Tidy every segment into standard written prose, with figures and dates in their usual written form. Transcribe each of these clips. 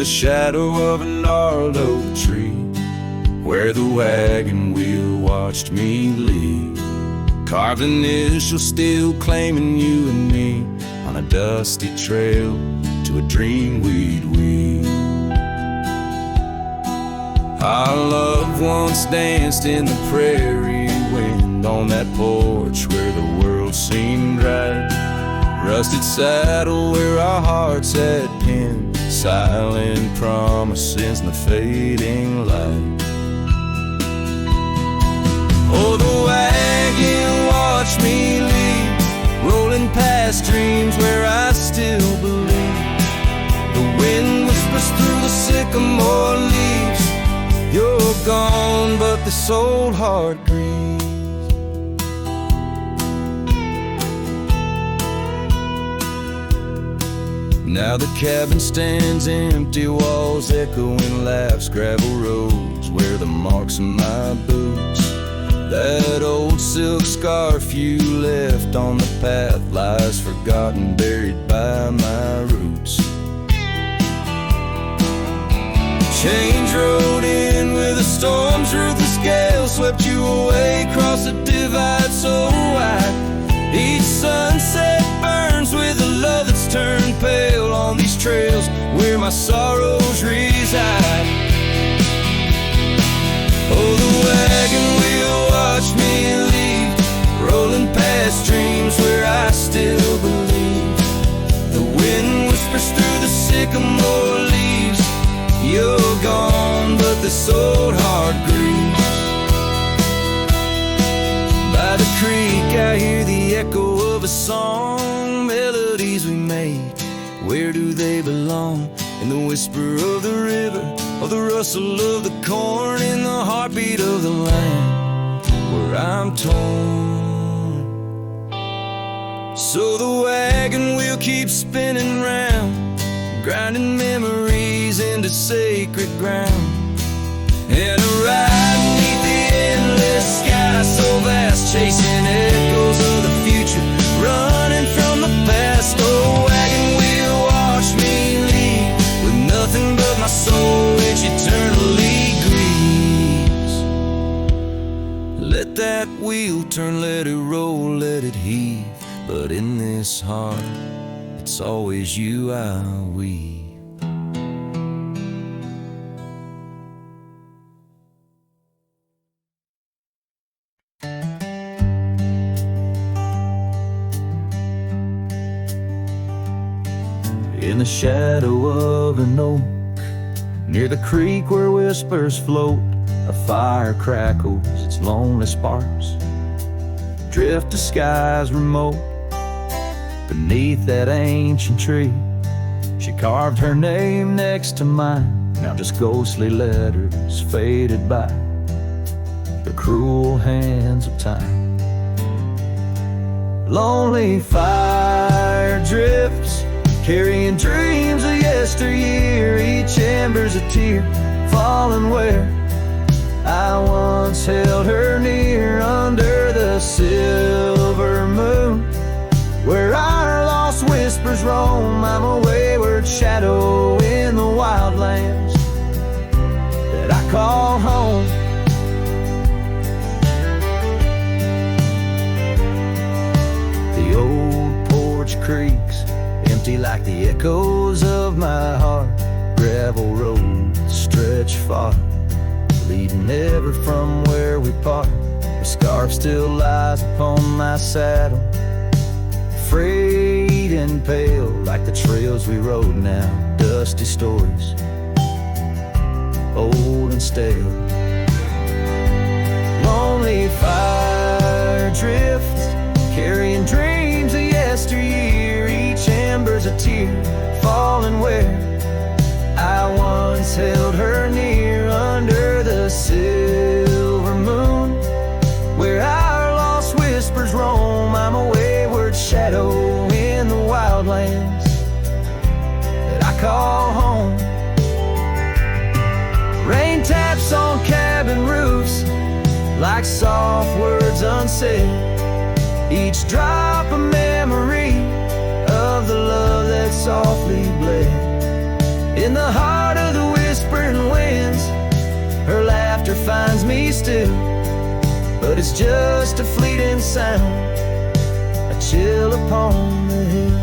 the shadow of a gnarled oak tree, where the wagon wheel watched me leave. Carved initials still claiming you and me on a dusty trail to a dream we'd weave. Our loved ones danced in the prairie wind on that porch where the world seemed right. Rusted saddle where our hearts had pinned silent promises in the fading light. Oh, the wagon watched me leave, rolling past dreams where I still believe. The wind whispers through the sycamore leaves, you're gone, but this old heart grieves. Now the cabin stands empty, walls echoing laughs, gravel roads where the marks of my boots. That old silk scarf you left on the path lies forgotten, buried by my roots. Change rode in with the storm's ruthless gale, swept you away across the divide so wide. Each sunset burns with a love that's turned pale on these trails where my sorrows reside. Oh, the wagon wheel watched me leave, rolling past dreams where I still believe. The wind whispers through the sycamore leaves, you're gone, but this old heart grieves. By the creek I hear the echo of a song, melodies we made, where do they belong? In the whisper of the river, or the rustle of the corn, in the heartbeat of the land where I'm torn. So the wagon wheel keeps spinning round, grinding memories into sacred ground. And a ride beneath the endless sky so vast, chasing echoes of the future, running from the past. Oh, wagon wheel watch me leave, with nothing but my soul which eternally grieves. Let that wheel turn, let it roll, let it heave, but in this heart it's always you I weave. In the shadow of an oak, near the creek where whispers float, a fire crackles its lonely sparks, drift to skies remote. Beneath that ancient tree, she carved her name next to mine, now just ghostly letters faded by the cruel hands of time. Lonely fire drifts, carrying dreams of yesteryear, each ember's a tear falling where I once held her near, under the silver moon, where our lost whispers roam. I'm a wayward shadow in the wildlands that I call home. The old porch creaks, empty like the echoes of my heart. Gravel roads stretch far, leading ever from where we part. The scarf still lies upon my saddle, frayed and pale like the trails we rode now. Dusty stories, old and stale. Lonely fire drifts, carrying dreams of yesteryear, each ember's a tear falling where I once held her near, under the silver moon, where our lost whispers roam. I'm a wayward shadow in the wildlands that I call home. Rain taps on cabin roofs like soft words unsaid, each drop a memory of the love that softly bled in the heart still, but it's just a fleeting sound, a chill upon the hill.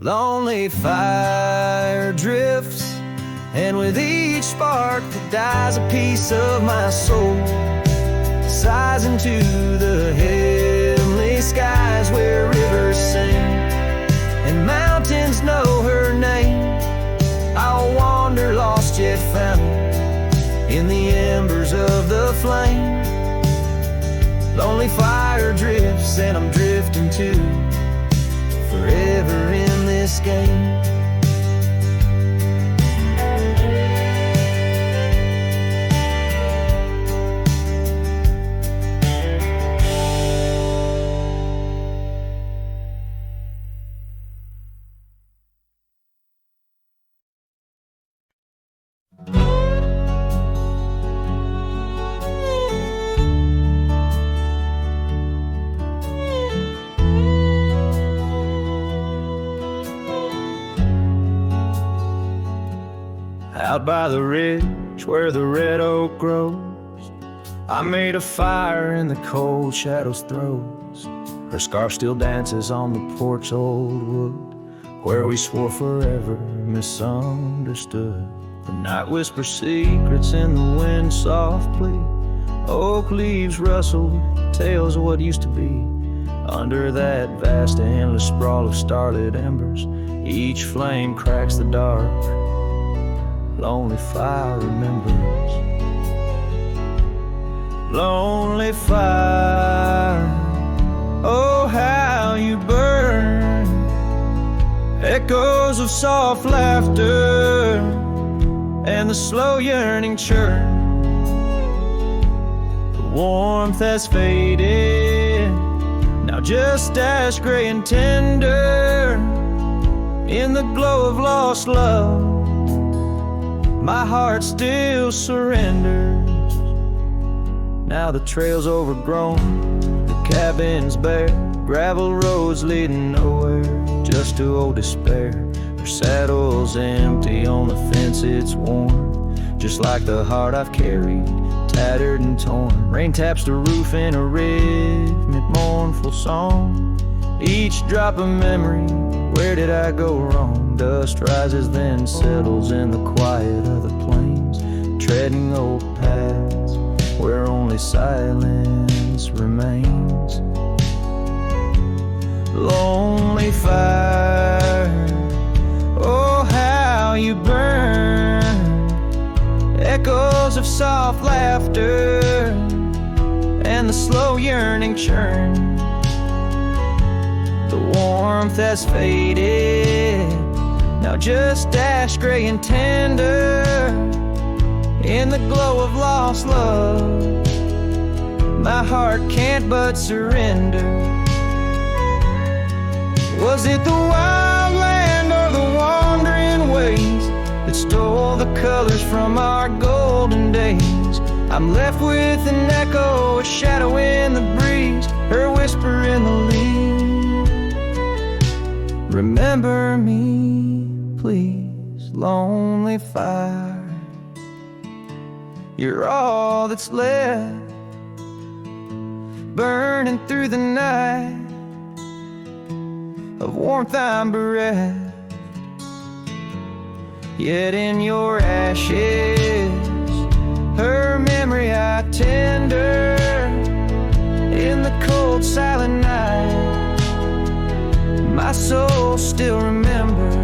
Lonely fire drifts, and with each spark that dies a piece of my soul sighs into the heavenly skies where rivers sing and mountains know her name. I'll wander lost yet found in the embers of the flame. Lonely fire drifts and I'm drifting too, forever in this game. Out by the ridge where the red oak grows, I made a fire in the cold shadow's throes. Her scarf still dances on the porch old wood, where we swore forever, misunderstood. The night whispers secrets in the wind softly. Oak leaves rustle, tales of what used to be. Under that vast endless sprawl of starlit embers, each flame cracks the dark. Lonely fire remembers. Lonely fire, oh how you burn. Echoes of soft laughter and the slow yearning churn. The warmth has faded, now just ash gray and tender. In the glow of lost love, my heart still surrenders. Now the trail's overgrown, the cabin's bare, gravel roads leading nowhere, just to old despair. Her saddle's empty, on the fence it's worn, just like the heart I've carried, tattered and torn. Rain taps the roof in a rhythmic, mournful song. Each drop of memory, where did I go wrong? Dust rises then settles in the quiet of the plains, treading old paths where only silence remains. Lonely fire, oh how you burn. Echoes of soft laughter and the slow yearning churn. The warmth has faded, now just ash gray and tender. In the glow of lost love, my heart can't but surrender. Was it the wild land or the wandering ways that stole the colors from our golden days? I'm left with an echo, a shadow in the breeze, her whisper in the leaves. Remember me, please, lonely fire. You're all that's left, burning through the night, of warmth I'm bereft. Yet in your ashes, her memory I tender. In the cold silent night, my soul still remembers.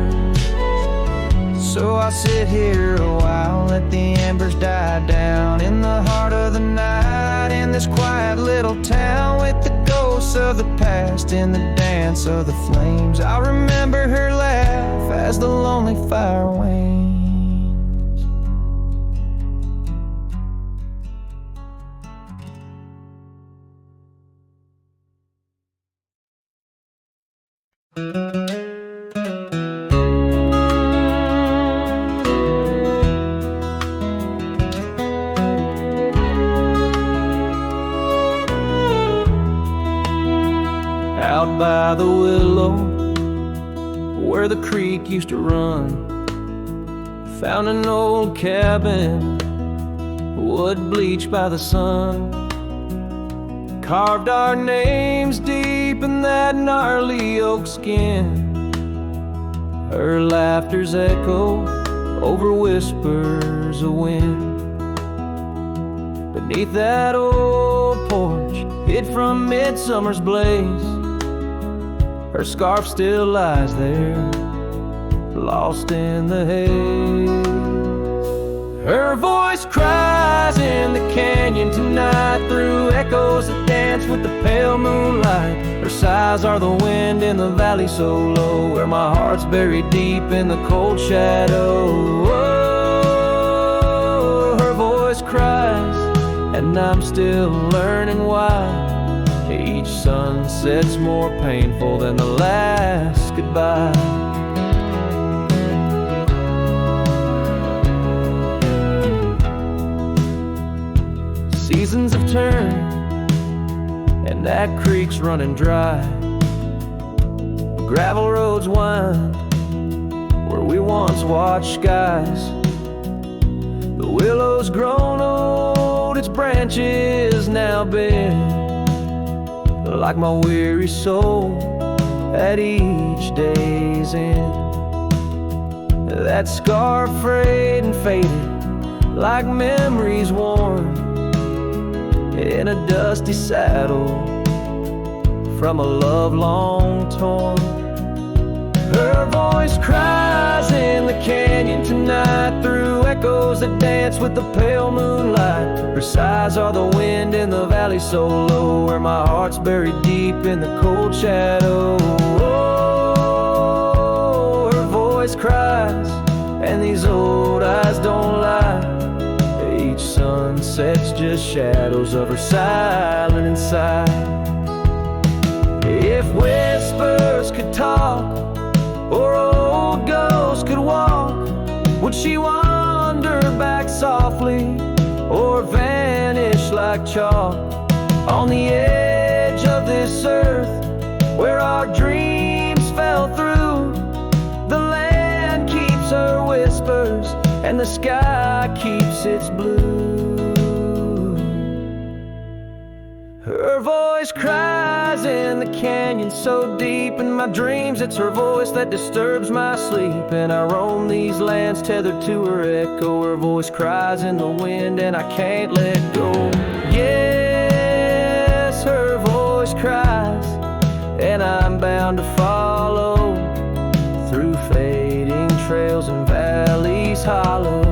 So I'll sit here a while, let the embers die down in the heart of the night, in this quiet little town, with the ghosts of the past in the dance of the flames. I'll remember her laugh as the lonely fire wanes. Out by the willow, where the creek used to run, Found an old cabin, wood bleached by the sun. Carved our names deep in that gnarly oak skin. Her laughter's echo over whispers of wind. Beneath that old porch, hid from midsummer's blaze, her scarf still lies there, lost in the haze. Her voice cries in the canyon tonight, through echoes that dance with the pale moonlight. Her sighs are the wind in the valley so low, where my heart's buried deep in the cold shadow. Oh, her voice cries, and I'm still learning why each sunset's more painful than the last goodbye. Seasons have turned, and that creek's running dry. Gravel roads wind where we once watched skies. The willow's grown old, its branches now bend, like my weary soul at each day's end. That scar frayed and faded like memories worn in a dusty saddle from a love long torn. Her voice cries in the canyon tonight, through echoes that dance with the pale moonlight. Her sighs are the wind in the valley so low, where my heart's buried deep in the cold shadow. Oh, her voice cries, and these old eyes don't lie. Each sunset's just shadows of her silent inside. If whispers could talk, or old ghosts could walk, would she wander back softly, or vanish like chalk on the edge of this earth where our dreams fell through? The land keeps her whispers, and the sky keeps its blue. Her voice cries in the canyon so deep in my dreams, it's her voice that disturbs my sleep. And I roam these lands tethered to her echo. Her voice cries in the wind, and I can't let go. Yes, her voice cries, and I'm bound to follow through fading trails and valleys hollow.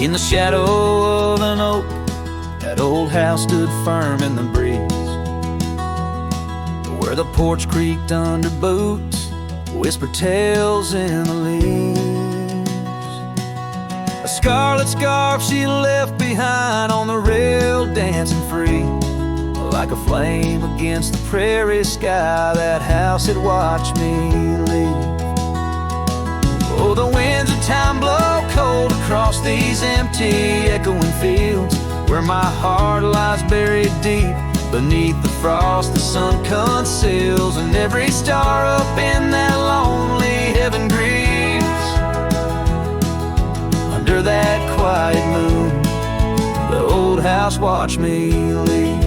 In the shadow of an oak, that old house stood firm in the breeze, where the porch creaked under boots, whispered tales in the leaves. A scarlet scarf she left behind on the rail, dancing free, like a flame against the prairie sky. That house had watched me leave. Oh, the winds of time blow cold across these empty, echoing fields, where my heart lies buried deep beneath the frost the sun conceals. And every star up in that lonely heaven grieves under that quiet moon. The old house watched me leave.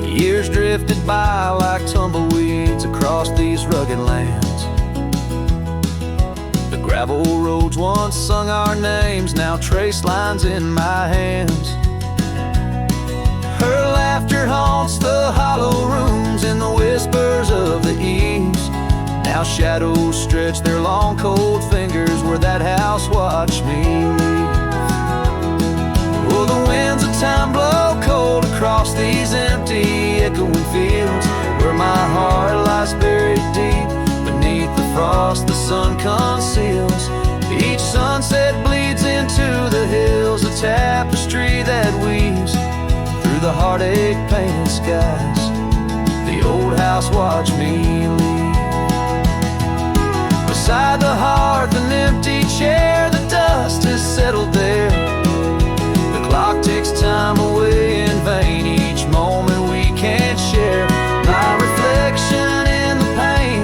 Years drifted by like tumbleweeds across these rugged lands. Gravel roads once sung our names, now trace lines in my hands. Her laughter haunts the hollow rooms in the whispers of the eaves. Now shadows stretch their long cold fingers where that house watched me leave. Oh, the winds of time blow cold across these empty, echoing fields, where my heart lies buried deep beneath the frost the sun conceals. Each sunset bleeds into the hills. tapestry that weaves through the heartache painted skies. The old house watched me leave. Beside the hearth, an empty chair, the dust has settled there. The clock ticks time away in vain, each moment we can't share. My reflection in the pain,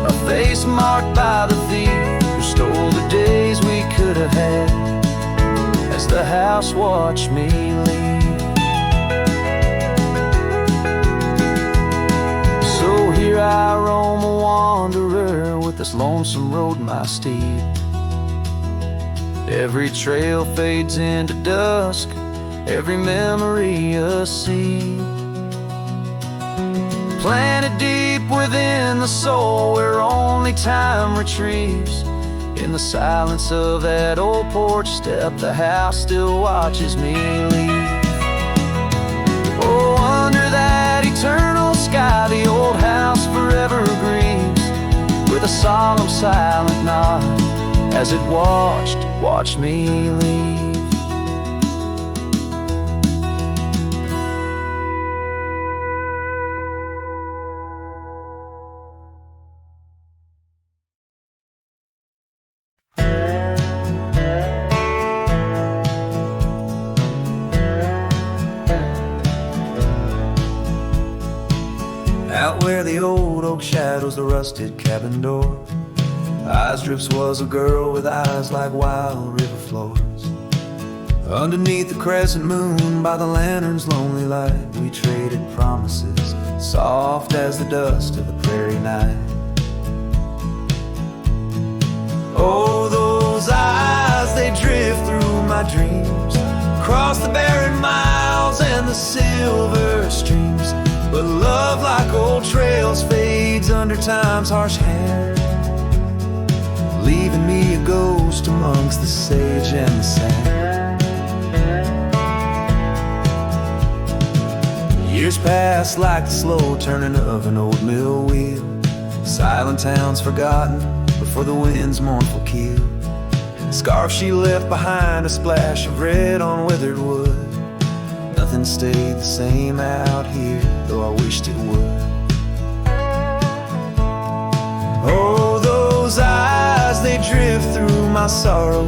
a face marked by the thief who stole the days we could have had, as the house watched me leave. So here I roam, a wanderer, with this lonesome road my steed. Every trail fades into dusk, every memory a seed, planted deep within the soul, where only time retrieves. In the silence of that old porch step, the house still watches me leave. Oh, under that eternal sky, the old house forever grieves, with a solemn silent nod, as it watched me leave. Out where the old oak shadows the rusted cabin door, eyes drifts was a girl with eyes like wild river floors. Underneath the crescent moon, by the lantern's lonely light, we traded promises, soft as the dust of the prairie night. Oh, those eyes, they drift through my dreams, across the barren miles and the silver streams. But love, like old trails, fades under time's harsh hand, leaving me a ghost amongst the sage and the sand. Years pass like the slow turning of an old mill wheel, silent towns forgotten before the wind's mournful keel. The scarf she left behind, a splash of red on withered wood. Nothing stayed the same out here, though I wished it would. Oh, those eyes, they drift through my sorrow,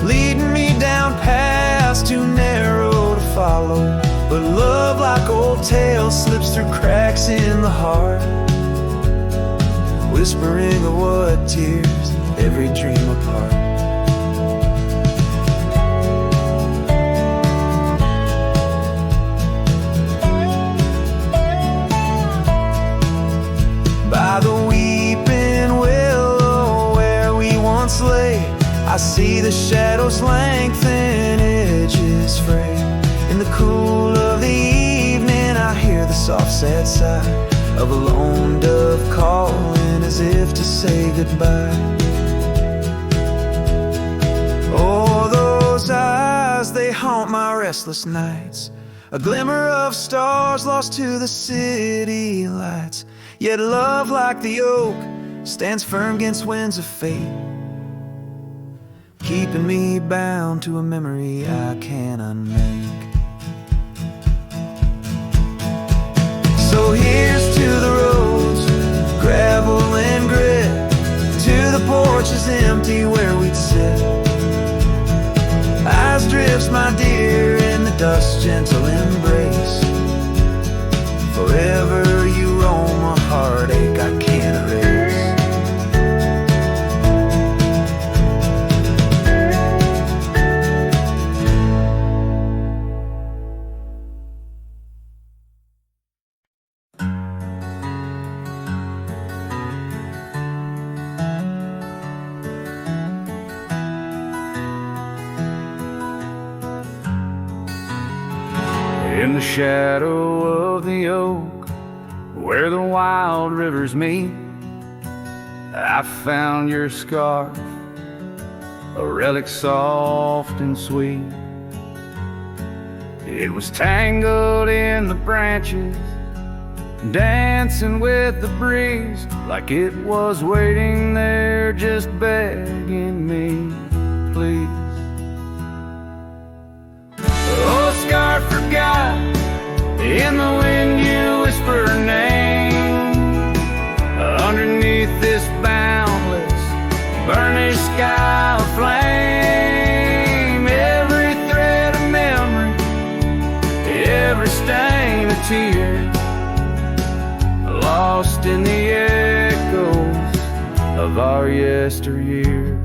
leading me down paths too narrow to follow. But love, like old tales, slips through cracks in the heart, whispering of what tears every dream apart. By the weeping willow where we once lay, I see the shadows lengthen, edges fray. In the cool of the evening, I hear the soft sad sigh of a lone dove calling, as if to say goodbye. Oh, those eyes, they haunt my restless nights, a glimmer of stars lost to the city lights. Yet love, like the oak, stands firm against winds of fate, keeping me bound to a memory I can't unmake. So here's to the roads, gravel and grit, to the porches empty where we'd sit. Eyes drifts, my dear, in the dust's gentle embrace. Forever you roam, a heartache I can't erase. In the shadow of the oak, where the wild rivers meet, I found your scarf, a relic soft and sweet. It was tangled in the branches, dancing with the breeze, like it was waiting there just begging me, please. scar forgot. In the wind you whisper her name. Underneath this boundless, burnished sky of flame. Every thread of memory, every stain of tear, lost in the echoes of our yesteryears.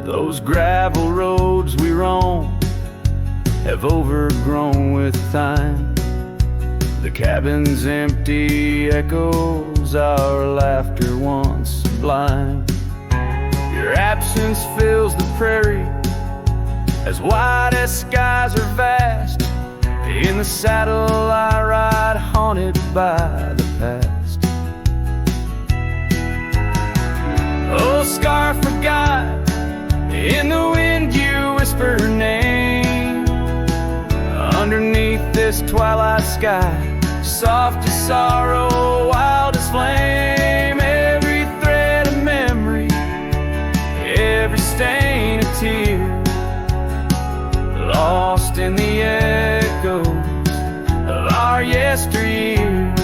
Those gravel roads we roam have overgrown with time. The cabin's empty echoes our laughter once sublime. Your absence fills the prairie, as wide as skies are vast. In the saddle I ride, haunted by the past. Oh, scar forgot. In the wind you whisper her name. Underneath this twilight sky, soft as sorrow, wild as flame. Every thread of memory, every stain of tear, lost in the echoes of our yesteryears.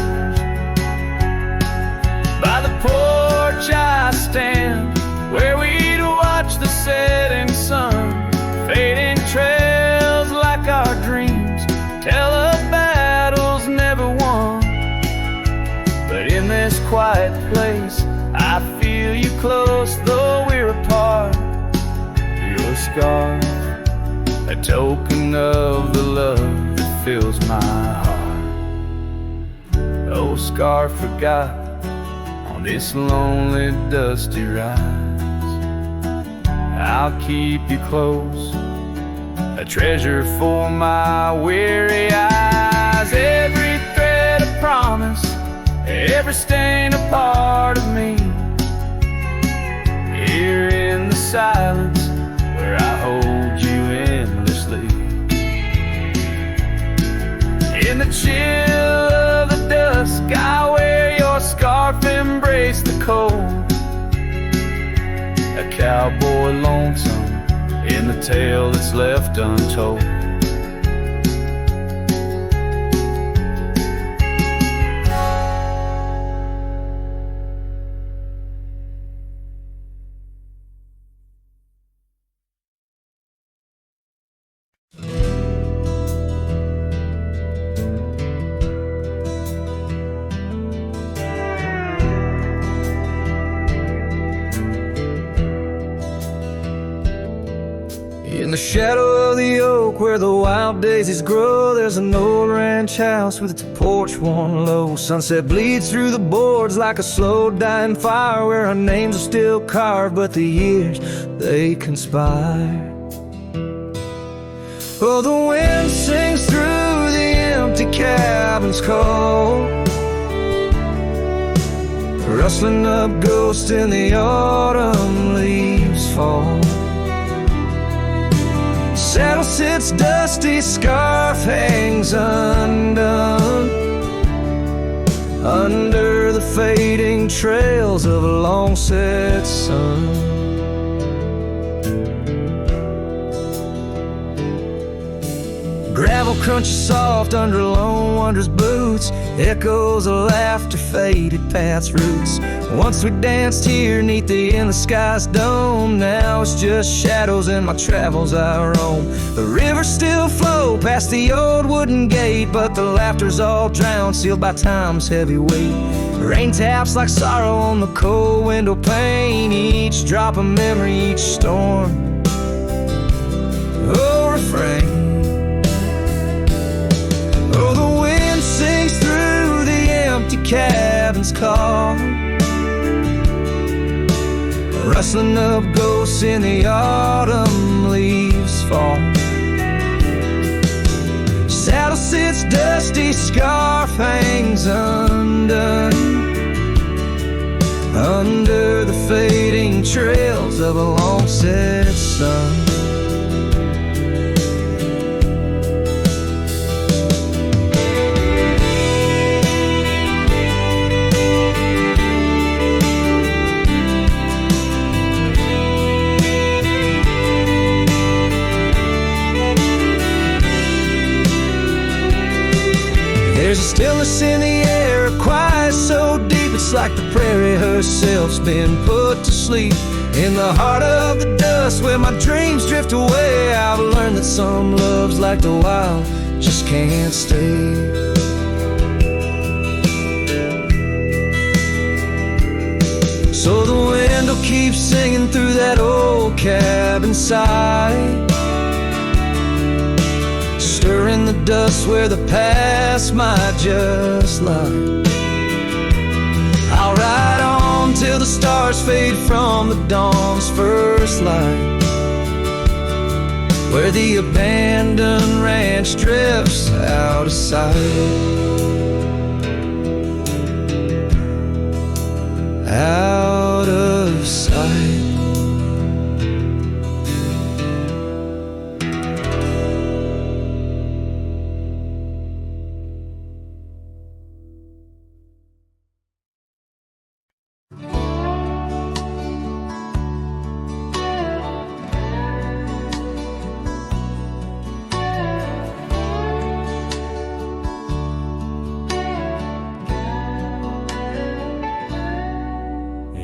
By the porch I stand, where we'd watch the setting sun. Fading trails like our dreams tell of battles never won. But in this quiet place I feel you close, though we're apart. Your scar, a token of the love that fills my heart. Oh, scar forgot on this lonely dusty ride. I'll keep you close, a treasure for my weary eyes. Every thread a promise, every stain a part of me. Here in the silence where I hold you endlessly. In the chill of the dusk I wear your scarf, embrace the cold. A cowboy lonesome in the tale that's left untold. In the shadow of the oak where the wild daisies grow, there's an old ranch house with its porch worn low. Sunset bleeds through the boards like a slow dying fire, where our names are still carved but the years, they conspire. Oh, the wind sings through the empty cabin's call, rustling up ghosts in the autumn leaves fall. Saddle sits dusty, scarf hangs undone, under the fading trails of a long set sun. Gravel crunches soft under lone wanderer's boots, echoes of laughter faded past roots. Once we danced here neath the endless sky's dome, now it's just shadows in my travels I roam. The rivers still flow past the old wooden gate, but the laughter's all drowned, sealed by time's heavy weight. Rain taps like sorrow on the cold window pane, each drop a memory, each storm a refrain. Oh, the wind sings through the empty cabin's call, rustling up ghosts in the autumn leaves fall. Saddle sits dusty, scarf hangs undone, under the fading trails of a long set sun. Stillness in the air, a quiet so deep, it's like the prairie herself's been put to sleep. In the heart of the dust where my dreams drift away, I've learned that some loves like the wild just can't stay. So the wind will keep singing through that old cabin side, stirring the dust where the past might just lie. I'll ride on till the stars fade from the dawn's first light, where the abandoned ranch drifts out of sight. Out of sight.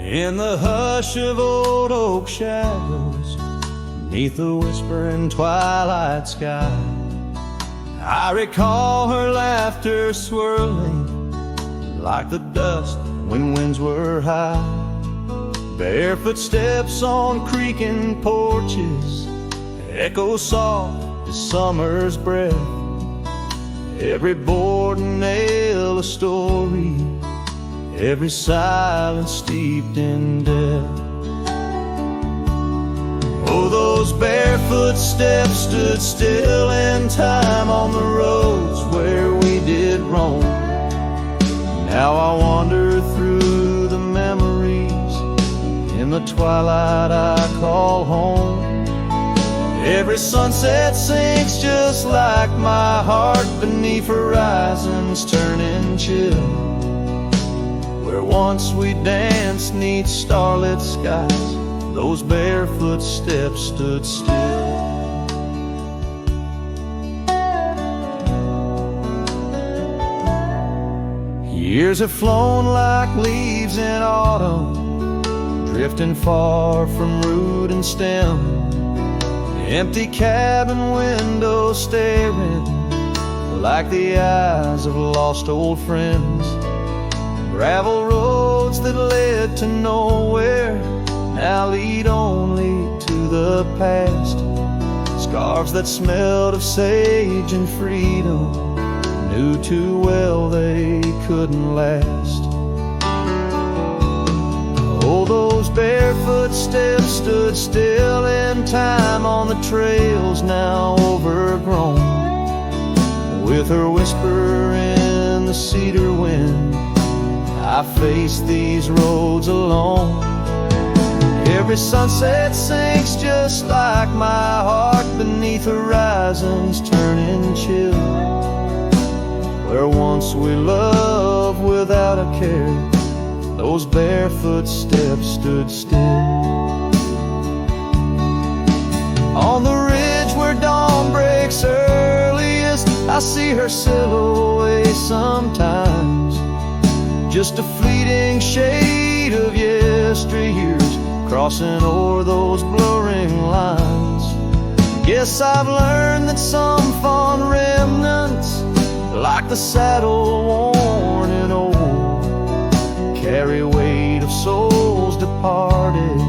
In the hush of old oak shadows, beneath the whispering twilight sky, I recall her laughter swirling like the dust when winds were high. Barefoot steps on creaking porches echo soft as summer's breath. Every board and nail a story, every silence steeped in death. Oh, those barefoot steps stood still in time on the roads where we did roam. Now I wander through the memories in the twilight I call home. Every sunset sinks just like my heart beneath horizons turning chill. Where once we danced 'neath starlit skies, those barefoot steps stood still. Years have flown like leaves in autumn, drifting far from root and stem. Empty cabin windows staring like the eyes of lost old friends. Gravel roads that led to nowhere now lead only to the past. Scarves that smelled of sage and freedom knew too well they couldn't last. Oh, those barefoot steps stood still in time on the trails now overgrown. With her whisper in the cedar wind, I face these roads alone. Every sunset sinks just like my heart beneath horizons turning chill. Where once we loved without a care, those barefoot steps stood still. On the ridge where dawn breaks earliest, I see her silhouette sometimes. Just a fleeting shade of yesteryears crossing o'er those blurring lines. Guess I've learned that some fond remnants, like the saddle worn and old, carry weight of souls departed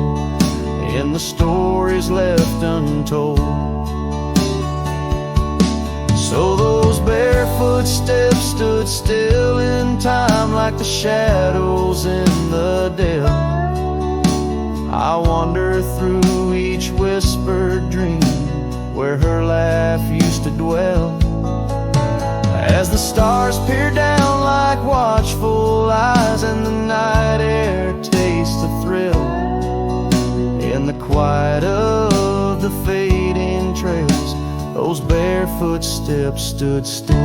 in the stories left untold. So those barefoot steps stood still in time like the shadows in the dell. I wander through each whispered dream where her laugh used to dwell. As the stars peer down like watchful eyes and the night air tastes the thrill, in the quiet of the fading trails, those barefoot steps stood still.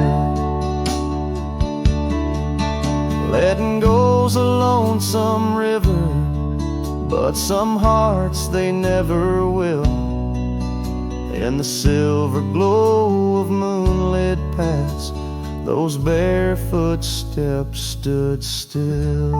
Letting go's a lonesome river, but some hearts they never will. In the silver glow of moonlit paths, those barefoot steps stood still.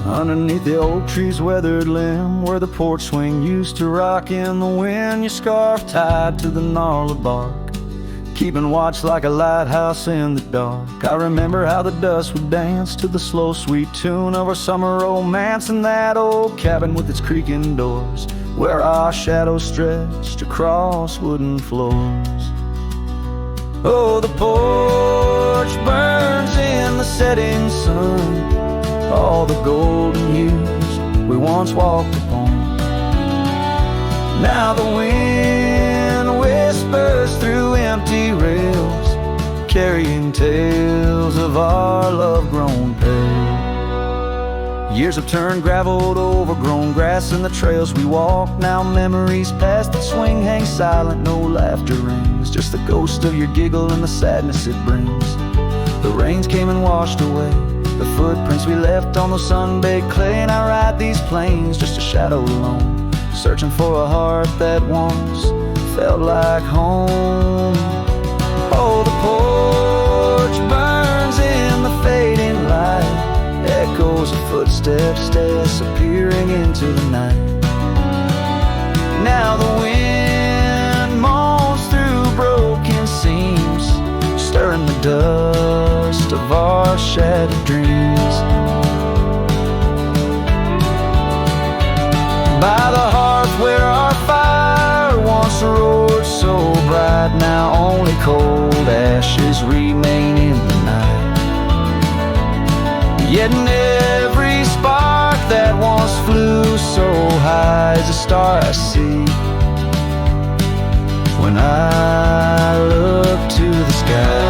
Underneath the oak tree's weathered limb, where the porch swing used to rock in the wind, your scarf tied to the gnarled bark, keeping watch like a lighthouse in the dark. I remember how the dust would dance to the slow sweet tune of our summer romance in that old cabin with its creaking doors, where our shadows stretched across wooden floors. Oh, the porch burns in the setting sun, all the golden years we once walked upon. Now the wind whispers through empty rails, carrying tales of our love grown pale. Years have turned gravel to overgrown grass in the trails we walk. Now memories past that swing hang silent, no laughter rings, just the ghost of your giggle and the sadness it brings. The rains came and washed away the footprints we left on the sun-baked clay, and I ride these plains just a shadow alone, searching for a heart that once felt like home. Oh, the porch burns in the fading light, echoes of footsteps disappearing into the night. Now the wind moans through broken seams, stirring the dust of our shattered dreams. By the hearth where our fire once roared so bright, now only cold ashes remain in the night. Yet in every spark that once flew so high is a star I see when I look to the sky.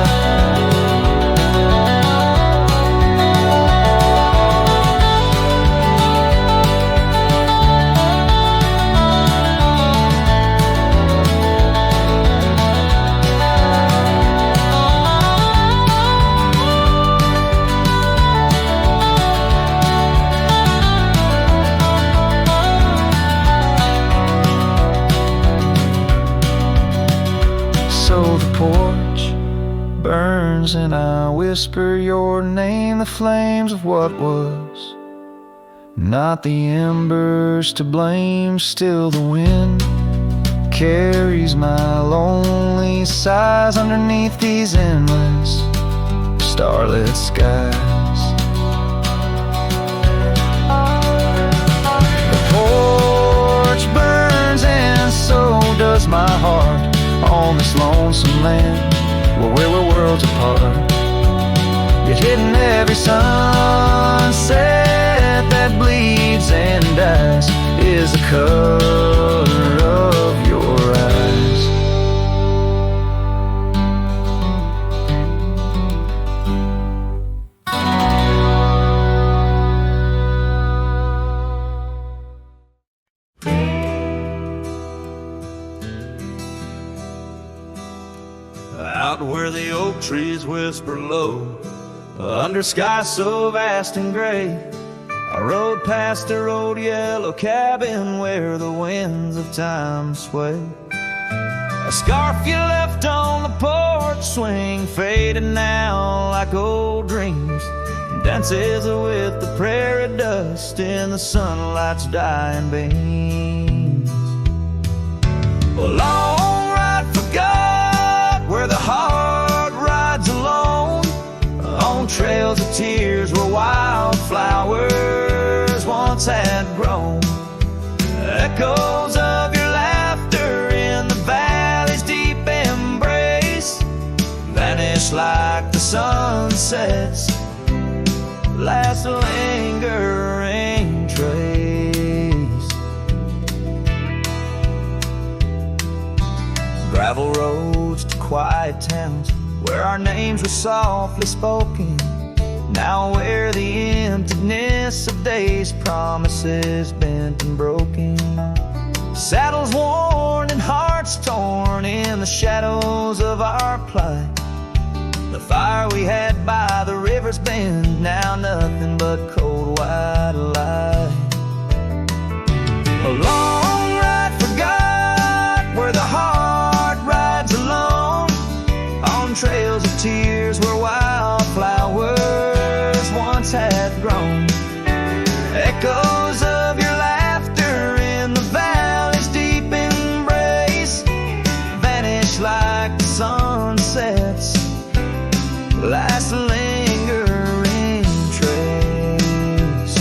So the porch burns and I whisper your name, the flames of what was, not the embers to blame. Still the wind carries my lonely sighs underneath these endless starlit skies. The porch burns and so does my heart on this lonesome land where we're worlds apart. Yet hidden every sunset that bleeds and dies is the color of your eyes. Out where the oak trees whisper low, under skies so vast and gray, I rode past the old yellow cabin where the winds of time sway. A scarf you left on the porch swing, faded now like old dreams, dances with the prairie dust in the sunlight's dying beams. A long ride forgot where the heart rides alone, on trails of tears where wildflowers once had grown. Echoes of your laughter in the valley's deep embrace vanish like the sunset's last lingering trace. Gravel roads to quiet towns where our names were softly spoken, now where the emptiness of days' promises bent and broken. Saddles worn and hearts torn in in the shadows of our plight. The fire we had by the river's bend, now nothing but cold white light. A long ride forgot, where the heart rides alone, on trails of tears where wildflowers once had grown. Echoes of your laughter in the valley's deep embrace vanish like the sunsets, last lingering trace.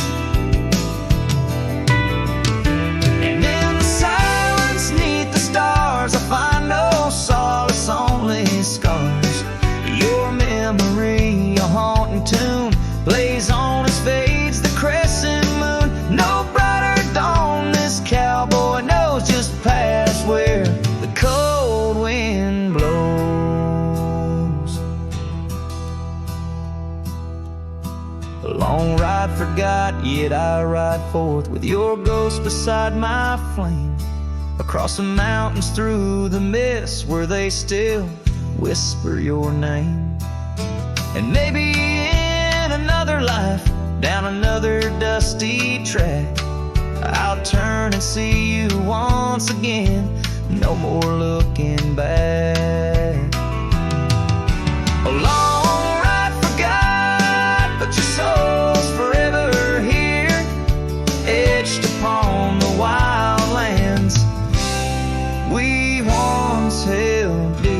And in the silence neath the stars, I find no solace, only scars. Your memory, a haunting tune, plays on as fades the crescent moon. No brighter dawn, this cowboy knows just past where the cold wind blows. A long ride forgot, yet I ride forth with your ghost beside my flame, across the mountains through the mist where they still whisper your name. And maybe in another life, down another dusty track, I'll turn and see you once again, no more looking back. A long ride forgot, but your soul's forever here, etched upon the wild lands we once held dear.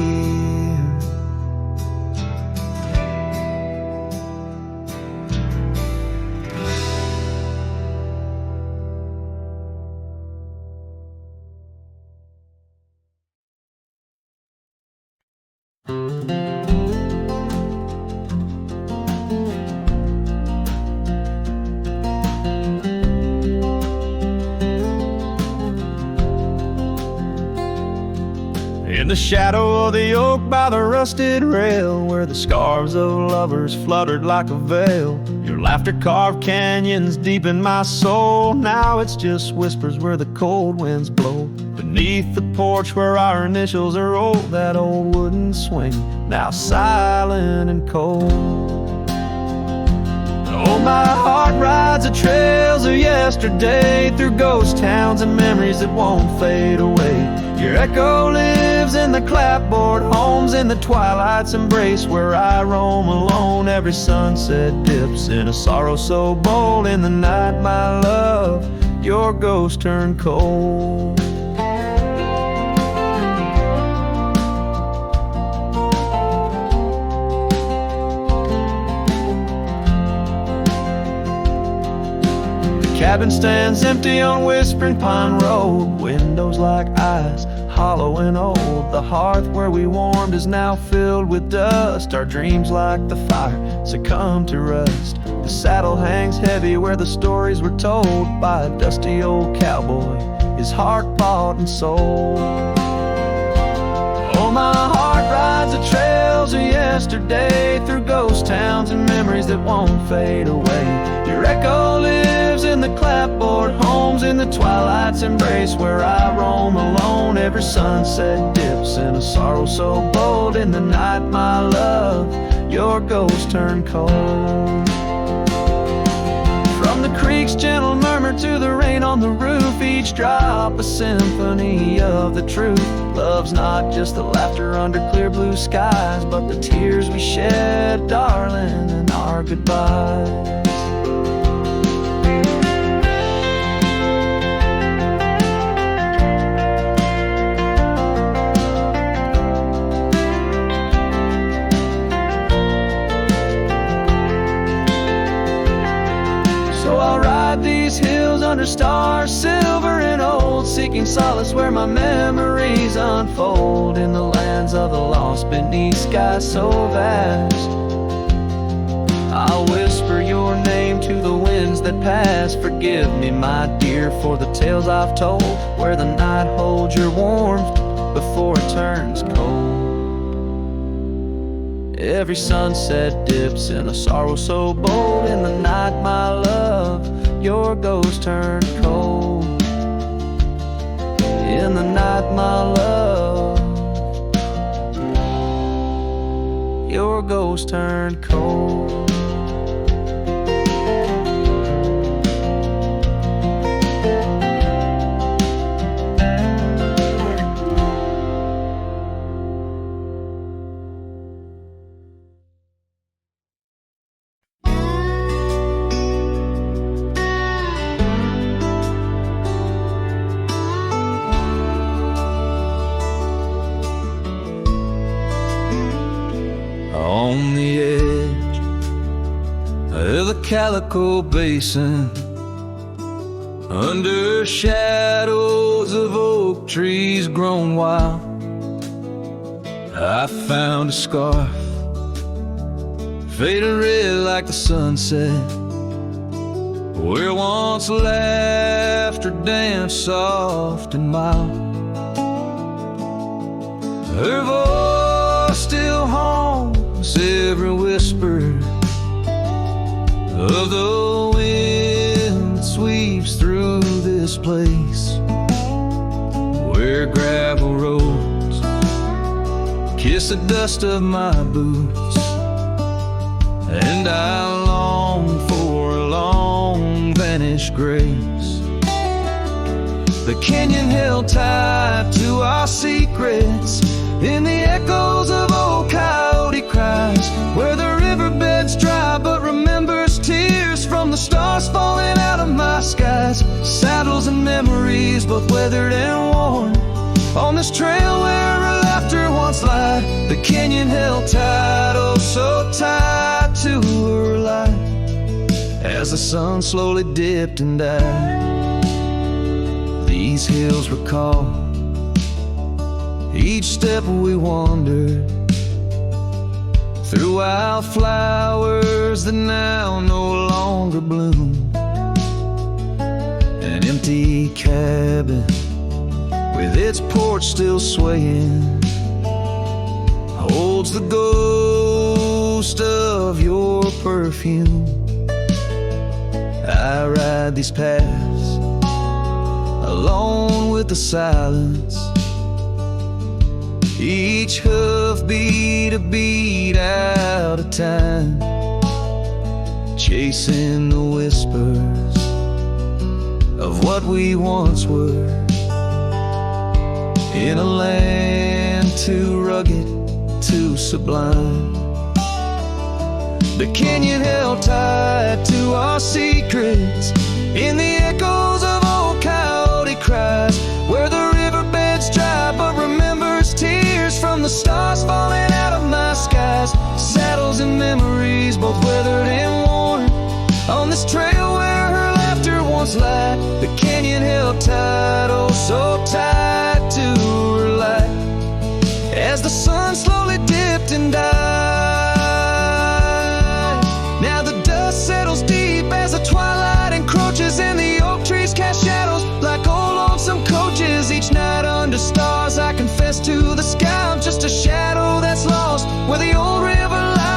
In the shadow of the oak by the rusted rail, where the scarves of lovers fluttered like a veil, your laughter carved canyons deep in my soul. Now it's just whispers where the cold winds blow. Beneath the porch where our initials are old, that old wooden swing, now silent and cold. Oh, my heart rides the trails of yesterday, through ghost towns and memories that won't fade away. Your echo lives in the clapboard homes, in the twilight's embrace where I roam alone. Every sunset dips in a sorrow so bold. In the night, my love, your ghost turned cold. Cabin stands empty on Whispering Pine Road, windows like eyes, hollow and old. The hearth where we warmed is now filled with dust. Our dreams like the fire succumb to rust. The saddle hangs heavy where the stories were told by a dusty old cowboy, his heart bought and sold. Oh, my heart rides the trails of yesterday, through ghost towns and memories that won't fade away. Your echo lives in the clapboard homes, in the twilight's embrace where I roam alone. Every sunset dips in a sorrow so bold. In the night, my love, your ghost turned cold. From the creek's gentle murmur to the rain on the roof, each drop a symphony of the truth. Love's not just the laughter under clear blue skies, but the tears we shed, darling, and our goodbyes. These hills under stars, silver and old, seeking solace where my memories unfold. In the lands of the lost, beneath skies so vast, I'll whisper your name to the winds that pass. Forgive me, my dear, for the tales I've told, where the night holds your warmth before it turns cold. Every sunset dips in a sorrow so bold. In the night, my love, your ghost turned cold. In the night, my love, ghost turned cold. On the edge of the Calico Basin, under shadows of oak trees grown wild, I found a scarf faded red like the sunset, where once laughter danced soft and mild. Her voice still haunts every whisper of the wind that sweeps through this place, where gravel roads kiss the dust of my boots, and I long for a long vanished grace. The canyon held tight to our secrets in the echoes of old coyote cries, where the riverbed's dry but remembers tears from the stars falling out of my skies. Saddles and memories, both weathered and worn, on this trail where her laughter once lied. The canyon held tight, oh so tight to her light, as the sun slowly dipped and died. These hills recall each step we wandered through wildflowers that now no longer bloom. An empty cabin with its porch still swaying holds the ghost of your perfume. I ride these paths alone with the silence, each hoof beat a beat out of time, chasing the whispers of what we once were, in a land too rugged, too sublime. The canyon held tight to our secrets in the echoes of old coyote cries, where the riverbed's dry but remembers tears from the stars falling out of my skies. Saddles and memories, both weathered and worn, on this trail where her laughter once lied. The canyon held tight, oh so tight to her light, as the sun slowly dipped and died. Now the dust settles deep as the twilight encroaches, and the oak trees cast shadows like old lonesome coaches. Each night under stars I confess to the sky I'm just a shadow that's lost where the old river lies.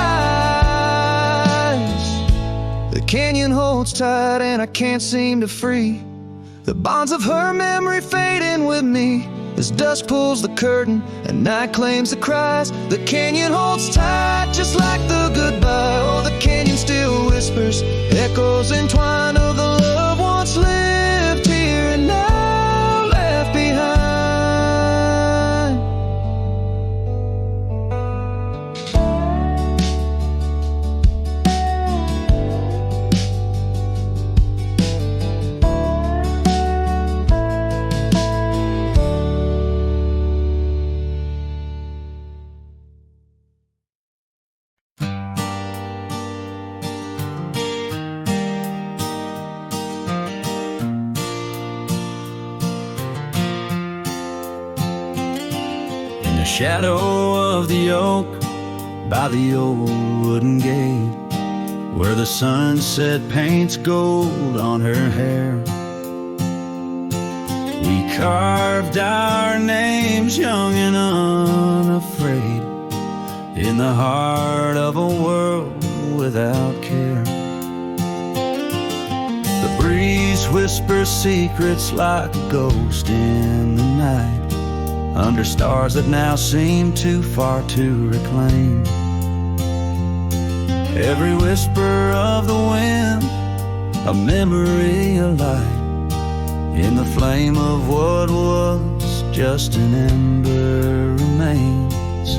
The canyon holds tight and I can't seem to free the bonds of her memory fading with me, as dusk pulls the curtain and night claims the cries. The canyon holds tight just like the goodbye. Oh, the canyon still whispers echoes entwined of the love once lived here and now left behind. Shadow of the oak by the old wooden gate, where the sunset paints gold on her hair, we carved our names young and unafraid in the heart of a world without care. The breeze whispers secrets like a ghost in the night, under stars that now seem too far to reclaim. Every whisper of the wind, a memory alight in the flame of what was, just an ember remains.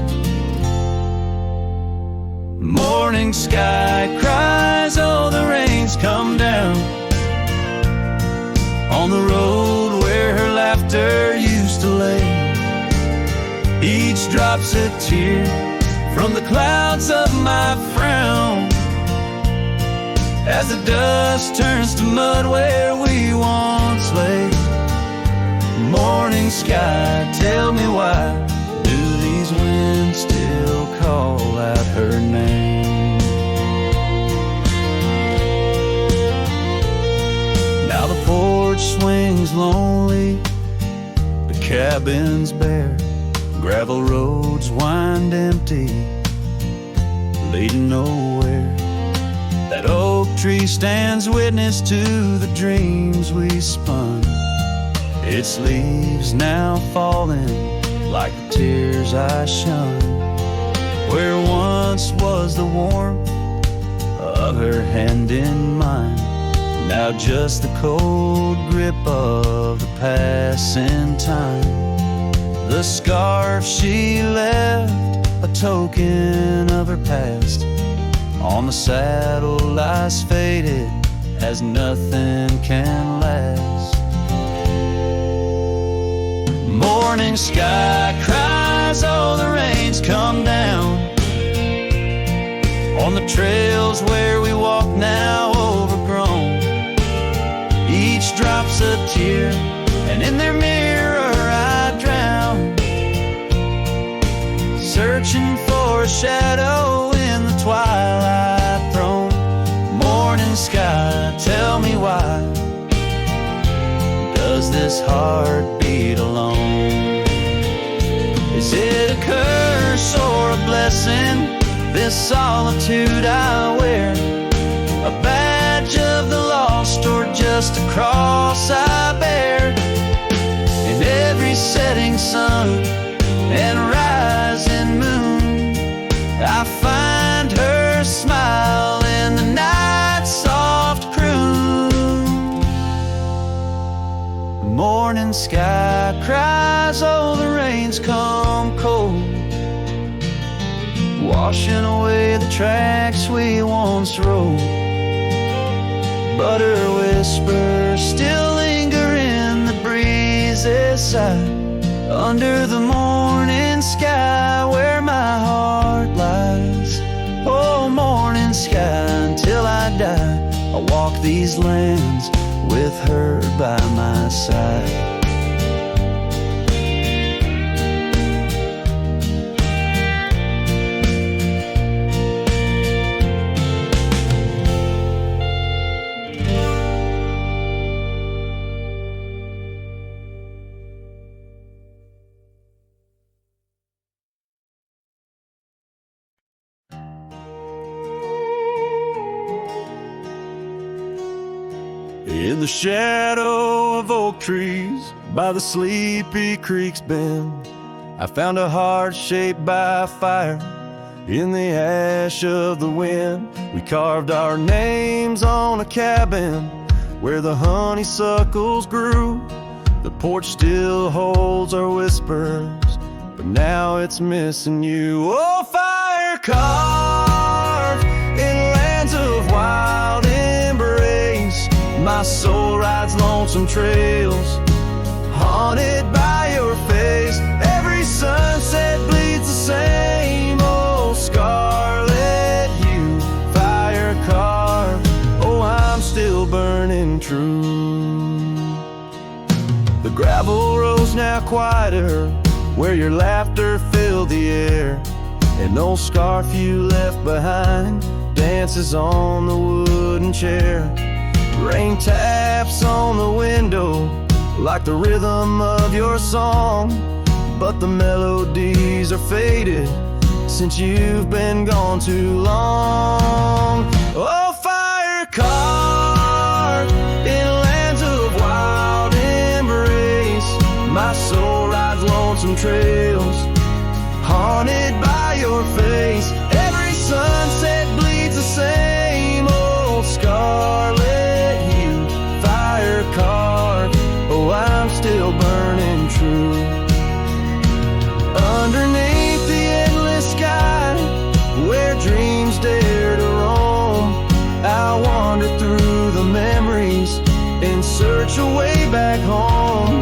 Morning sky cries, oh the rain's come down on the road where her laughter used to lay. Each drop's a tear from the clouds of my frown, as the dust turns to mud where we once lay. Morning sky, tell me why do these winds still call out her name? Now the porch swings lonely, the cabin's bare, gravel roads wind empty, leading nowhere. That oak tree stands witness to the dreams we spun, its leaves now falling like the tears I shun. Where once was the warmth of her hand in mine, now just the cold grip of the passing time. The scarf she left, a token of her past, on the saddle lies faded as nothing can last. Morning sky cries, oh the rain's come down on the trails where we walk now overgrown. Each drop's a tear, and in their mirror I drown, searching for a shadow in the twilight throne. Morning sky, tell me why does this heart beat alone? Is it a curse or a blessing, this solitude I wear? A badge of the lost or just a cross I bear? In every setting sun and rising moon, I find her smile in the night's soft croon. Morning sky cries, oh the rain's come cold, washing away the tracks we once rode. But her whispers still linger in the breeze's side, under the morning sky where my heart lies. Oh, morning sky, until I die, I'll walk these lands with her by my side. In the shadow of oak trees by the sleepy creek's bend, I found a heart shaped by fire in the ash of the wind. We carved our names on a cabin where the honeysuckles grew. The porch still holds our whispers, but now it's missing you. Oh, fire carved in lands of wild embrace, my soul rides lonesome trails, haunted by your face. Every sunset bleeds the same old scarlet hue. Fire carved, oh I'm still burning true. The gravel road's now quieter, where your laughter filled the air. An old scarf you left behind dances on the wooden chair. Rain taps on the window like the rhythm of your song, but the melodies are faded since you've been gone too long. Oh, fire carved in lands of wild embrace, my soul rides lonesome trails, haunted by your face. Every sunset bleeds the still burning true. Underneath the endless sky, where dreams dare to roam, I wander through the memories in search of way back home.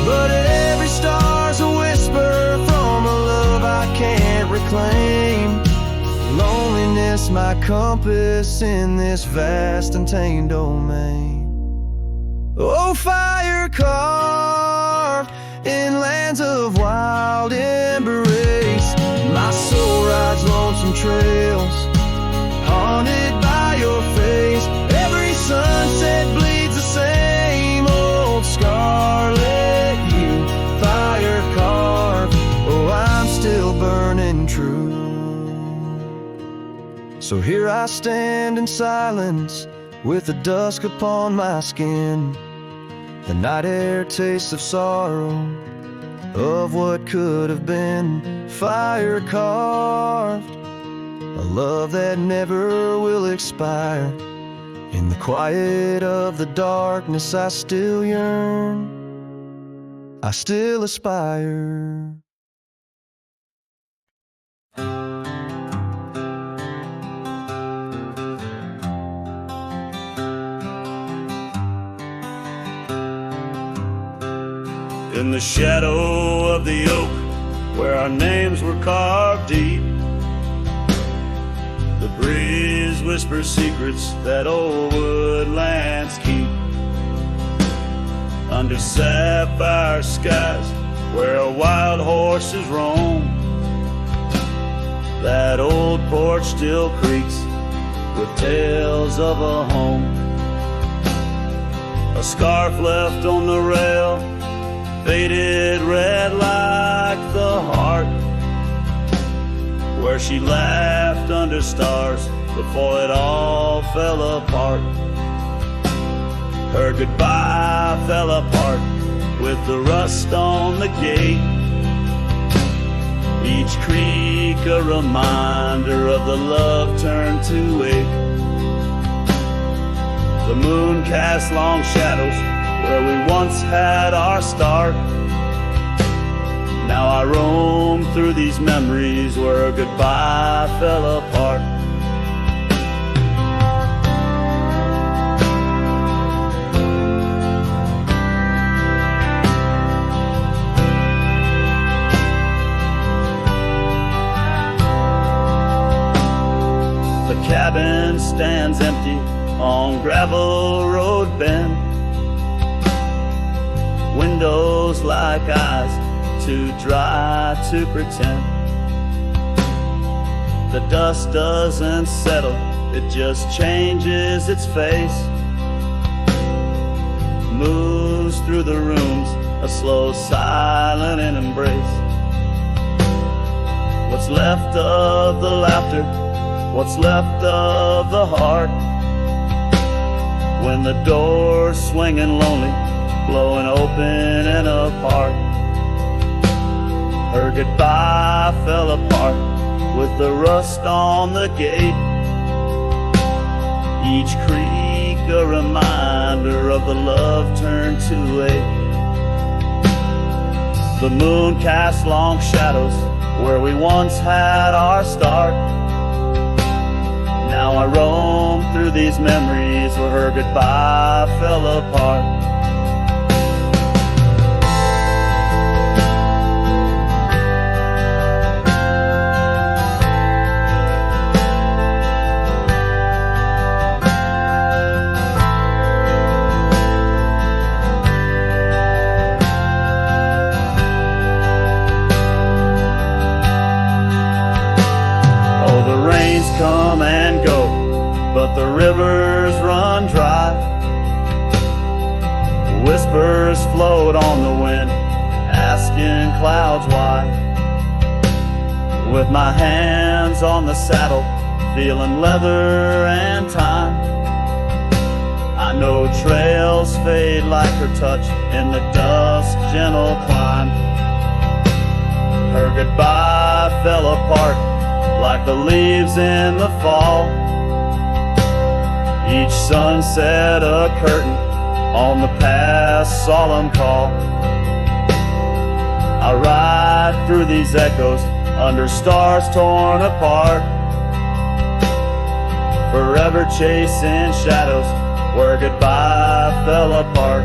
But every star's a whisper from a love I can't reclaim. Loneliness my compass in this vast untamed domain. Oh, fire carved in lands of wild embrace, my soul rides lonesome trails, haunted by your face. Every sunset bleeds the same old scarlet hue. Fire carved, oh, I'm still burning true. So here I stand in silence, with the dusk upon my skin. The night air tastes of sorrow, of what could have been. Fire carved, a love that never will expire. In the quiet of the darkness I still yearn, I still aspire. In the shadow of the oak, where our names were carved deep, the breeze whispers secrets that old woodlands keep. Under sapphire skies, where wild horses roam, that old porch still creaks with tales of a home. A scarf left on the rail, faded red like the heart, where she laughed under stars before it all fell apart. Her goodbye fell apart with the rust on the gate, each creak a reminder of the love turned to ache. The moon cast long shadows where we once had our start. Now I roam through these memories where goodbye fell apart. The cabin stands empty on gravel road bend, windows like eyes, too dry to pretend. The dust doesn't settle, it just changes its face, moves through the rooms, a slow, silent embrace. What's left of the laughter, what's left of the heart, when the door's swinging lonely, blowing open and apart. Her goodbye fell apart with the rust on the gate, each creak a reminder of the love turned to ache. The moon casts long shadows where we once had our start. Now I roam through these memories where her goodbye fell apart. Come and go, but the rivers run dry. Whispers float on the wind, asking clouds why. With my hands on the saddle, feeling leather and time, I know trails fade like her touch in the dusk gentle climb. Her goodbye fell apart like the leaves in the fall. Each sunset a curtain on the past solemn call. through these echoes under stars torn apart, forever chasing shadows where goodbye fell apart.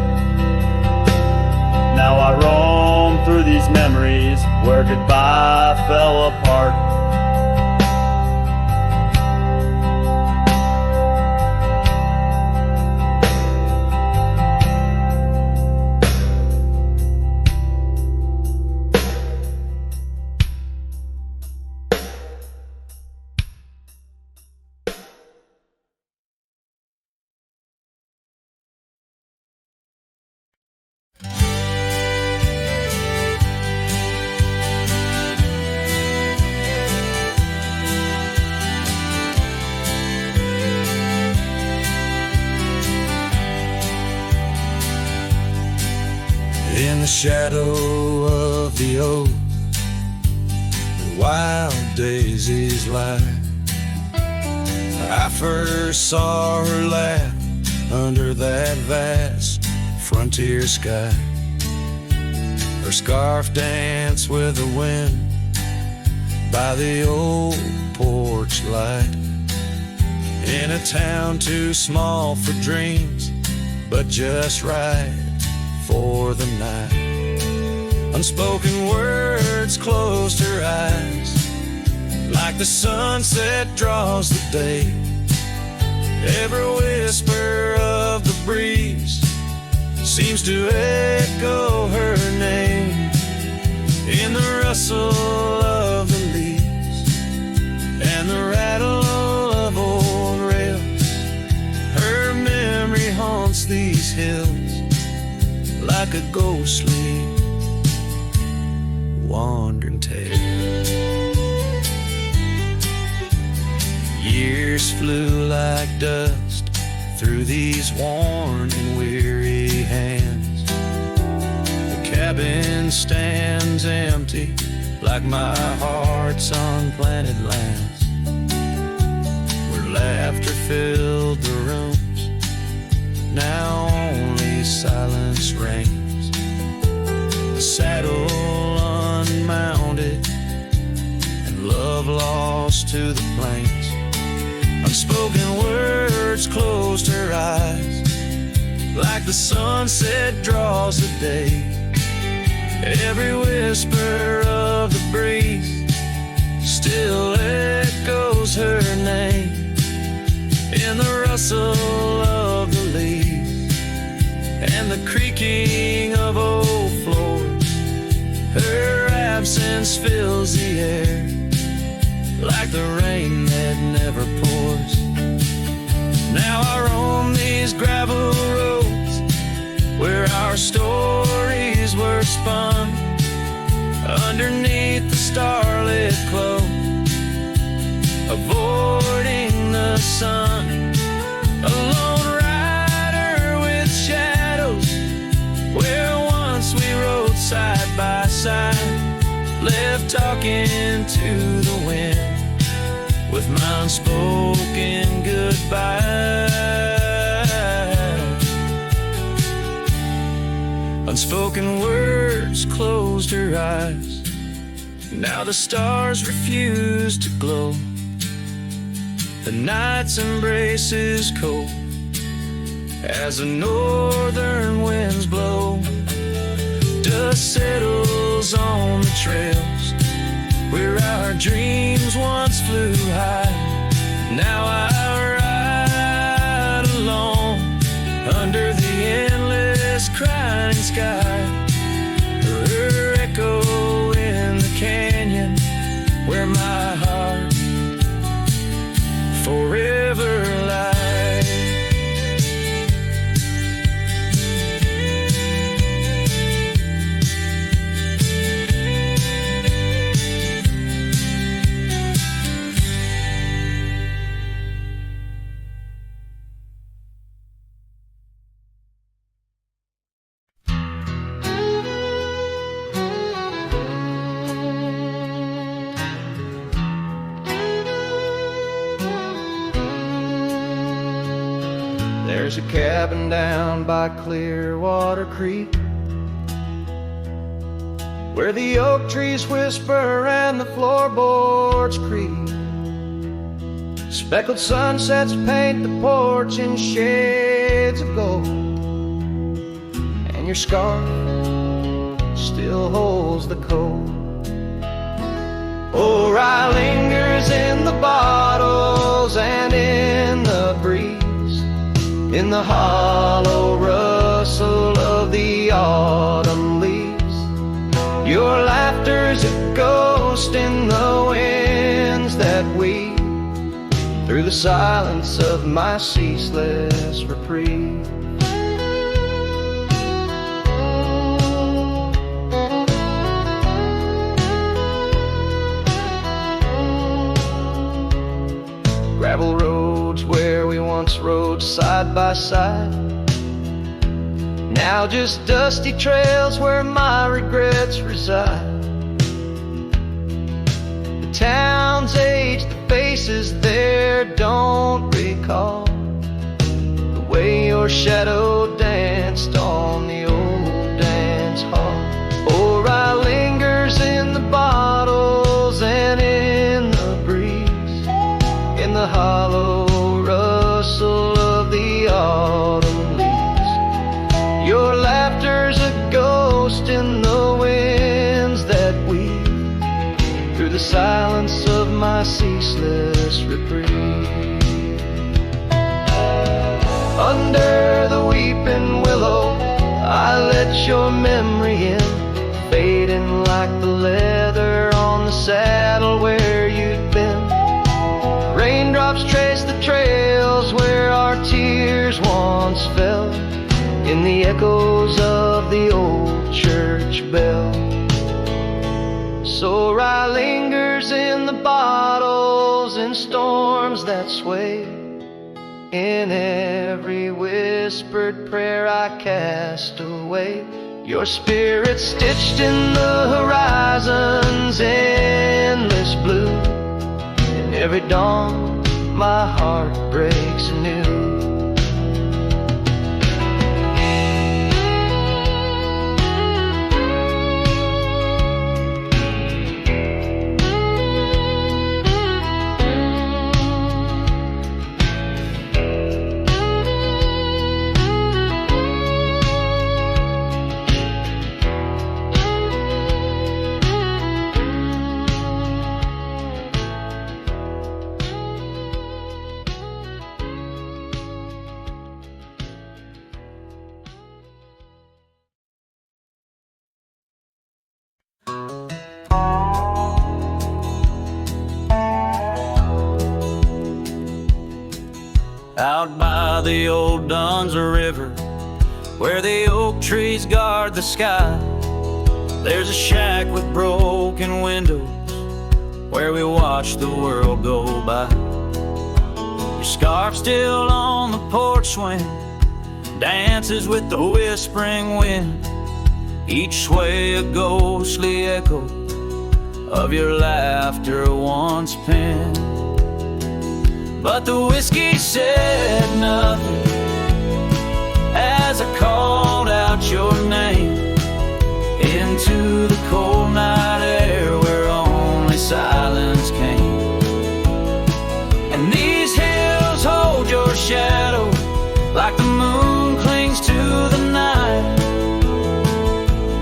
Now I roam through these memories where goodbye fell apart. In the shadow of the oak, the wild daisies lie. I first saw her laugh under that vast frontier sky. Her scarf danced with the wind by the old porch light. In a town too small for dreams, but just right for the night. Unspoken words closed her eyes, like the sunset draws the day. Every whisper of the breeze seems to echo her name. In the rustle of the leaves and the rattle of old rails, her memory haunts these hills like a ghostly wandering tale. Years flew like dust through these worn and weary hands. The cabin stands empty like my heart's unplanted lands, where laughter filled the rooms, now only silence reigns. The saddle unmounted and love lost to the plains. Unspoken words closed her eyes, like the sunset draws the day. Every whisper of the breeze still echoes her name. In the rustle of the leaves and the creaking of old floors, her absence fills the air like the rain that never pours. Now I roam these gravel roads where our stories were spun underneath the starlit cloak, avoiding the sun. A lone rider with shadows where once we rode side by side, left talking to the wind with my unspoken goodbye. Unspoken words closed her eyes. Now the stars refuse to glow. The night's embrace is cold as the northern winds blow. Dust settles on the trails where our dreams once flew high. Now I ride alone under the endless crying sky. Her echo in the canyon where my heart forever lies. There's a cabin down by Clearwater Creek where the oak trees whisper and the floorboards creak. Speckled sunsets paint the porch in shades of gold, and your scarf still holds the cold. Oh, rye lingers in the bottles and in the breeze, in the hollow rustle of the autumn leaves. Your laughter's a ghost in the winds that weave through the silence of my ceaseless reprieve. Gravel roads where we once rode side by side, now just dusty trails where my regrets reside. The town's age, the faces there don't recall the way your shadow danced on the old dance hall. Oh, rye lingers in the bottles and in the breeze, in the hollow rustle of the autumn leaves. Your laughter's a ghost in the winds that weave through the silence of my ceaseless reprieve. Under the weeping willow, I let your memory in, fading like the leather on the saddle where you'd been. Raindrops trace the trails where our tears once fell, in the echoes of the old church bell. So rye lingers in the bottles, in storms that sway, in every whispered prayer I cast away. Your spirit stitched in the horizon's endless blue, in every dawn my heart breaks anew. Out by the old Duns River, where the oak trees guard the sky, there's a shack with broken windows where we watch the world go by. Your scarf still on the porch swing dances with the whispering wind, each sway a ghostly echo of your laughter once penned. But the whiskey said nothing as I called out your name into the cold night air where only silence came. And these hills hold your shadow like the moon clings to the night.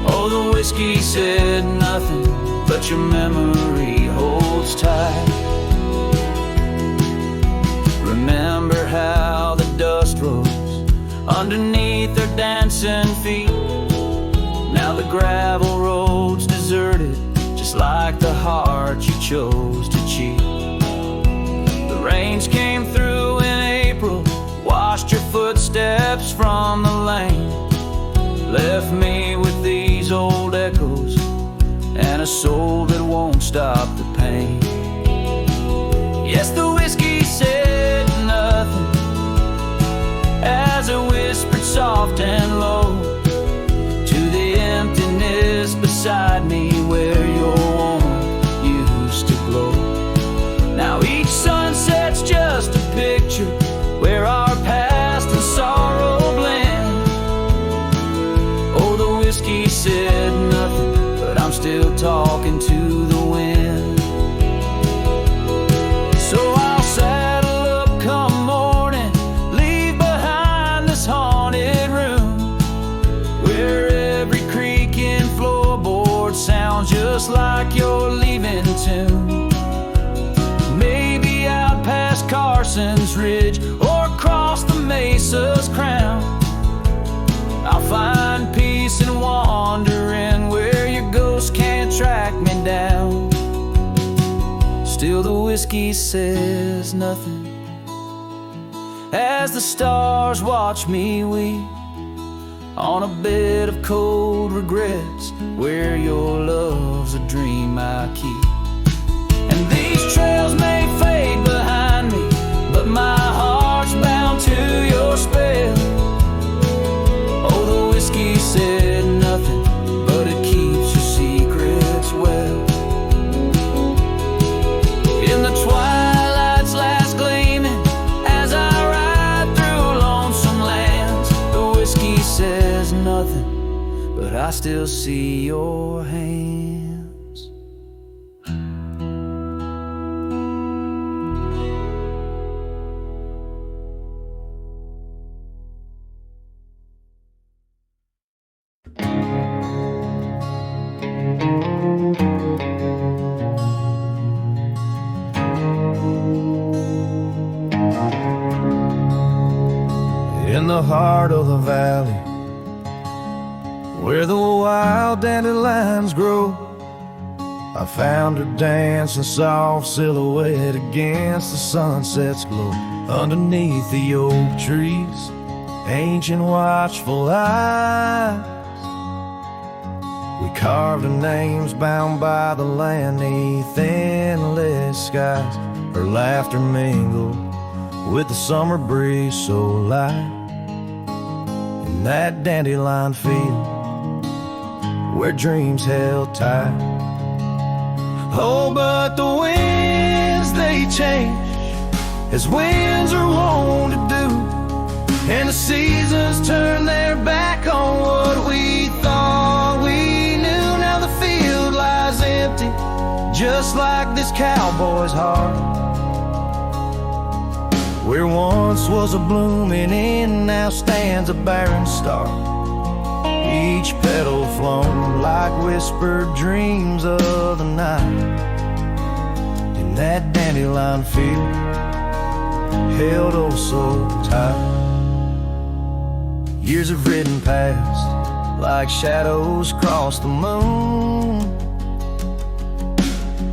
Oh, the whiskey said nothing, but your memory holds tight. Remember how the dust rose underneath their dancing feet. Now the gravel road's deserted, just like the heart you chose to cheat. The rains came through in April, washed your footsteps from the lane, left me with these old echoes and a soul that won't stop the pain. Yes, the whiskey said nothing as it whispered soft and low to the emptiness beside me where your warmth used to glow. Now each sunset's just a picture where our past and sorrow blend. Oh, the whiskey said nothing, but I'm still talking to the wind. So I'll saddle up come morning, leave behind this haunted room, where every creaking floorboard sounds just like your leaving tune. Maybe out past Carson's Ridge or across the mesa's crown, I'll find peace in wandering where your ghost can't track me down. Still the whiskey says nothing as the stars watch me weep on a bed of cold regrets where your love's a dream I keep. And these trails may fade behind me, but my heart's bound to your spell. Oh, the whiskey said nothing, but it keeps your secrets well. In the twilight's last gleaming, as I ride through lonesome lands, the whiskey says nothing, but I still see your hands. In the heart of the valley, where the wild dandelions grow, I found her dancing soft silhouette against the sunset's glow. Underneath the oak trees, ancient watchful eyes, we carved her names bound by the land neath endless skies. Her laughter mingled with the summer breeze so light in that dandelion field where dreams held tight. Oh, but the winds, they change as winds are wont to do, and the seasons turn their back on what we thought we knew. Now the field lies empty, just like this cowboy's heart. Where once was a blooming inn, now stands a barren star, each petal flown like whispered dreams of the night. In that dandelion field, held oh so tight. Years have ridden past like shadows cross the moon.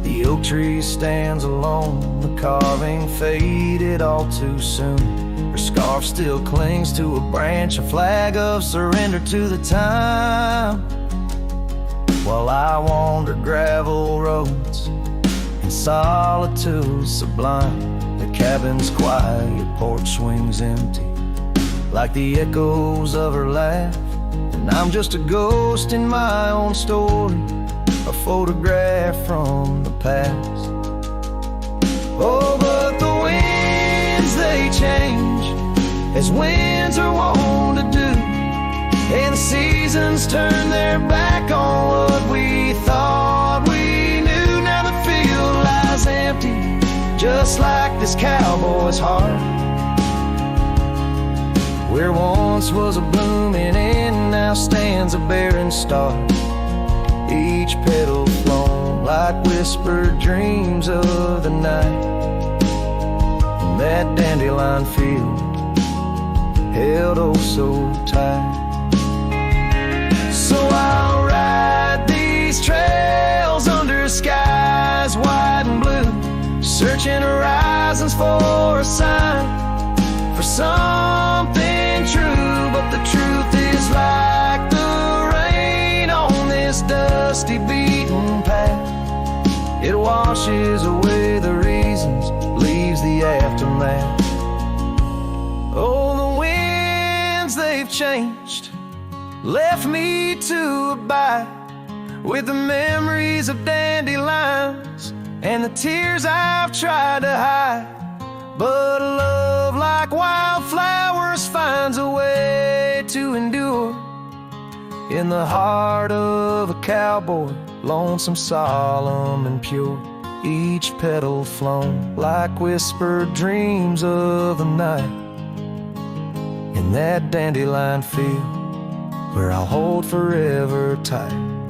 The oak tree stands alone, the carving faded all too soon. Her scarf still clings to a branch, a flag of surrender to the time. While I wander gravel roads in solitude sublime, the cabin's quiet, your porch swings empty like the echoes of her laugh. And I'm just a ghost in my own story, a photograph from the past. Oh, but the winds, they change as winds are wont to do, and the seasons turn their back on what we thought we knew. Now the field lies empty, just like this cowboy's heart. Where once was a blooming inn, now stands a barren star, each petal flown like whispered dreams of the night. And that dandelion field, held oh so tight. So I'll ride these trails under skies wide and blue, searching horizons for a sign, for something true. But the truth is like the rain on this dusty beaten path, it washes away the reasons, leaves the aftermath. Oh, the winds, they've changed, left me to abide with the memories of dandelions and the tears I've tried to hide. But a love like wildflowers finds a way to endure in the heart of a cowboy lonesome, solemn, and pure. Each petal flown like whispered dreams of the night. In that dandelion field where I'll hold forever tight.